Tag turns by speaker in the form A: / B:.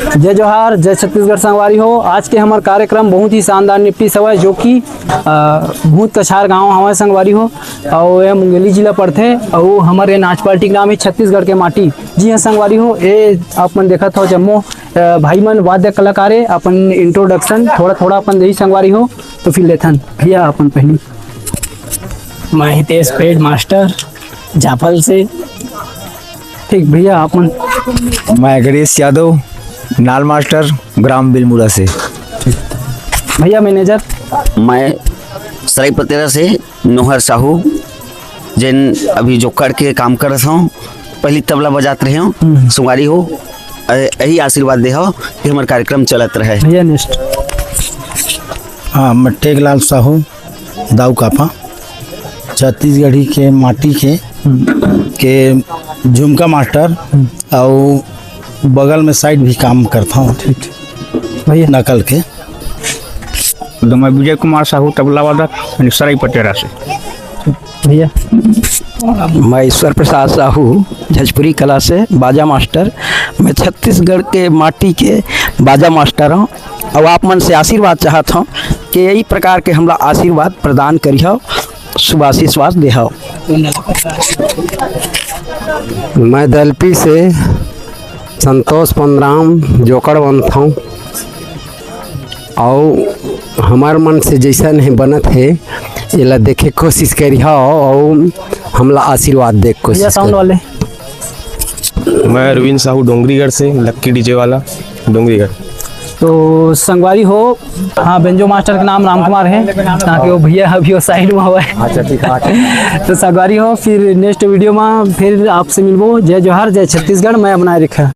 A: जय जोहार, जय छत्तीसगढ़ संगवारी हो। आज के हमार कार्यक्रम बहुत ही शानदार निपटी सवय जो कि भूत कछार गांव हमारे संगवारी हो और ये मुंगेली जिला पड़थे और हमारे नाच पार्टी के नाम है छत्तीसगढ़ के माटी। जी हाँ संगवारी हो, ये अपन देखा था जम्मो भाई मन वाद्य कलाकार है। अपन इंट्रोडक्शन थोड़ा थोड़ा अपन दही संगवारी हो तो फिर लेथन भैया अपन पहली।
B: मैं हितेश पेड मास्टर जाफल से।
A: ठीक भैया अपन।
C: मैं गणेश यादव नाल मास्टर ग्राम बिलमुरा से।
A: भैया मैनेजर।
D: मैं सराई पतेरा से नोहर साहू जिन अभी जोकर के काम कर रहा हूँ। पहली तबला बजाते रहे हूँ, सुंगारी हो, यही आशीर्वाद दे हो कि हमारा कार्यक्रम चलत रहे।
A: भैया नेक्स्ट।
E: हाँ, मैं टेकलाल साहू दाऊ कापा छत्तीसगढ़ी के माटी के झुमका मास्टर और बगल में साइड भी काम करता हूँ
A: भैया
E: नकल के।
F: तो मैं विजय कुमार साहू तबला वादक सराई पटेरा से।
A: भैया
B: मैं ईश्वर प्रसाद साहू झजपुरी कला से बाजा मास्टर। मैं छत्तीसगढ़ के माटी के बाजा मास्टर हूँ और आप मन से आशीर्वाद चाहता हूँ कि यही प्रकार के हमरा आशीर्वाद प्रदान करिए, शुभाशीर्वाद दे।
G: मैं दलपी से संतोष पंद्राम जोकर बनता हूँ और हमार मन से जैसा नहीं बनत है ये देखे कोशिश करी और हमला आशीर्वाद दे
A: भैया
G: कोशिश
A: साउंड वाले।
H: मैं अरविंद साहू डोंगरीगढ़ से, लक्की डीजे वाला डोंगरीगढ़।
A: तो संगवारी हो, हाँ बेंजो मास्टर का नाम राम कुमार है ताकि वो भैया अभी वो साइड में हुआ है।
C: अच्छा ठीक है।
A: तो संगवारी हो, फिर नेक्स्ट वीडियो में फिर आपसे मिलबो। जय जोहार, जय छत्तीसगढ़। मैं अपना रखा।